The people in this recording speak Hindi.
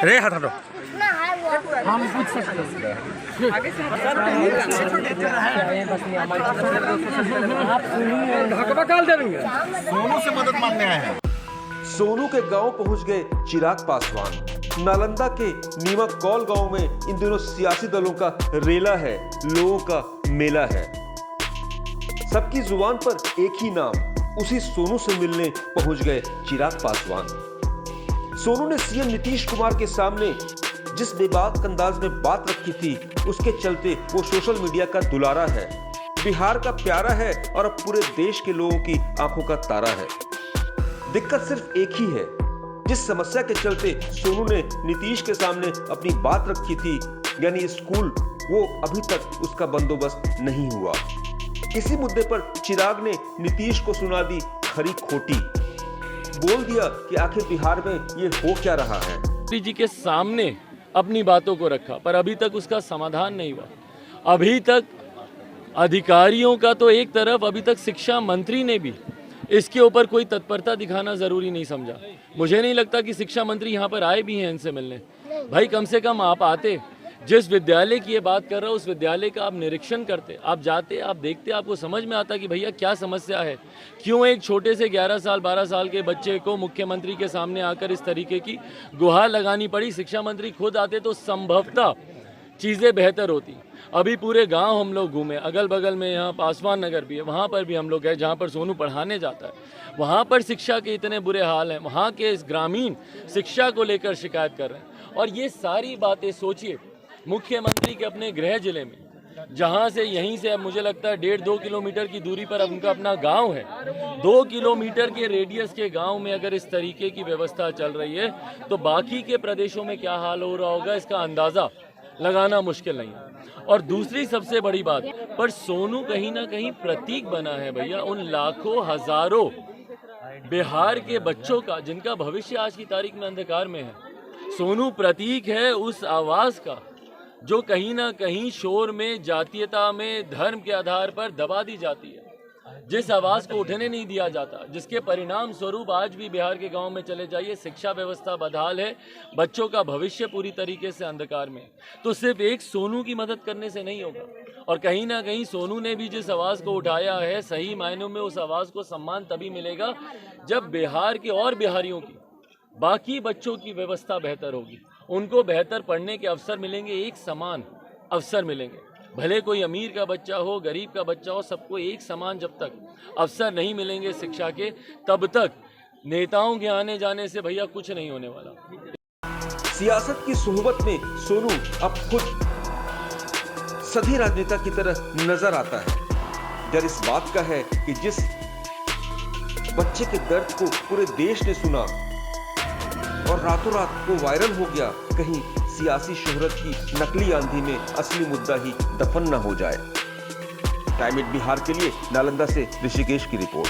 रे हाथ हटो। हम पूछ सकते हैं आप सुनिए, सोनू से मदद मांगने आए हैं। सोनू के गांव पहुंच गए चिराग पासवान। नालंदा के नीमक कौल गांव में इन दिनों सियासी दलों का रेला है, लोगों का मेला है। सबकी जुबान पर एक ही नाम, उसी सोनू से मिलने पहुंच गए चिराग पासवान। सोनू ने सीएम नीतीश कुमार के सामने जिस बेबाक अंदाज में बात रखी थी, उसके चलते वो सोशल मीडिया का दुलारा है, बिहार का प्यारा है और अब पूरे देश के लोगों की आंखों का तारा है। दिक्कत सिर्फ एक ही है, जिस समस्या के चलते सोनू ने नीतीश के सामने अपनी बात रखी थी, यानी स्कूल, वो अभी तक उसका बंदोबस्त नहीं हुआ। इसी मुद्दे पर चिराग ने नीतीश को सुना दी खरी खोटी, बोल दिया कि आखिर बिहार में ये हो क्या रहा है। मोदी जी के सामने अपनी बातों को रखा, पर अभी तक उसका समाधान नहीं हुआ। अभी तक अधिकारियों का तो एक तरफ, अभी तक शिक्षा मंत्री ने भी इसके ऊपर कोई तत्परता दिखाना जरूरी नहीं समझा। मुझे नहीं लगता कि शिक्षा मंत्री यहाँ पर आए भी हैं इनसे मिलने। भाई कम से कम आप आते, जिस विद्यालय की ये बात कर रहा हूँ उस विद्यालय का आप निरीक्षण करते, आप जाते, आप देखते, आपको समझ में आता कि भैया क्या समस्या है, क्यों एक छोटे से 11 साल 12 साल के बच्चे को मुख्यमंत्री के सामने आकर इस तरीके की गुहार लगानी पड़ी। शिक्षा मंत्री खुद आते तो संभवतः चीज़ें बेहतर होती। अभी पूरे गांव हम लोग घूमे, अगल बगल में यहाँ पासवान नगर भी है, वहाँ पर भी हम लोग गए जहाँ पर सोनू पढ़ाने जाता है। वहाँ पर शिक्षा के इतने बुरे हाल हैं, वहाँ के इस ग्रामीण शिक्षा को लेकर शिकायत कर रहे हैं। और ये सारी बातें सोचिए, मुख्यमंत्री के अपने गृह जिले में, जहाँ से यहीं से मुझे लगता है 1.5-2 किलोमीटर की दूरी पर उनका अपना गांव है। 2 किलोमीटर के रेडियस के गांव में अगर इस तरीके की व्यवस्था चल रही है तो बाकी के प्रदेशों में क्या हाल हो रहा होगा, इसका अंदाज़ा लगाना मुश्किल नहीं है। और दूसरी सबसे बड़ी बात, पर सोनू कहीं ना कहीं प्रतीक बना है भैया उन लाखों हजारों बिहार के बच्चों का जिनका भविष्य आज की तारीख में अंधकार में है। सोनू प्रतीक है उस आवाज़ का जो कहीं ना कहीं शोर में, जातीयता में, धर्म के आधार पर दबा दी जाती है, जिस आवाज़ को उठने नहीं दिया जाता, जिसके परिणाम स्वरूप आज भी बिहार के गांव में चले जाइए, शिक्षा व्यवस्था बदहाल है, बच्चों का भविष्य पूरी तरीके से अंधकार में। तो सिर्फ एक सोनू की मदद करने से नहीं होगा। और कहीं ना कहीं सोनू ने भी जिस आवाज़ को उठाया है, सही मायनों में उस आवाज़ को सम्मान तभी मिलेगा जब बिहार के और बिहारियों की, बाकी बच्चों की व्यवस्था बेहतर होगी, उनको बेहतर पढ़ने के अवसर मिलेंगे, एक समान अवसर मिलेंगे। भले कोई अमीर का बच्चा हो, गरीब का बच्चा हो, सबको एक समान जब तक अवसर नहीं मिलेंगे शिक्षा के, तब तक नेताओं के आने जाने से भैया कुछ नहीं होने वाला। सियासत की सोहबत में सोनू अब खुद सभी राजनेता की तरह नजर आता है। डर इस बात का है कि जिस बच्चे के दर्द को पूरे देश ने सुना और रातों रात वो वायरल हो गया, कहीं सियासी शोहरत की नकली आंधी में असली मुद्दा ही दफन न हो जाए। टाइम एट बिहार के लिए नालंदा से ऋषिकेश की रिपोर्ट।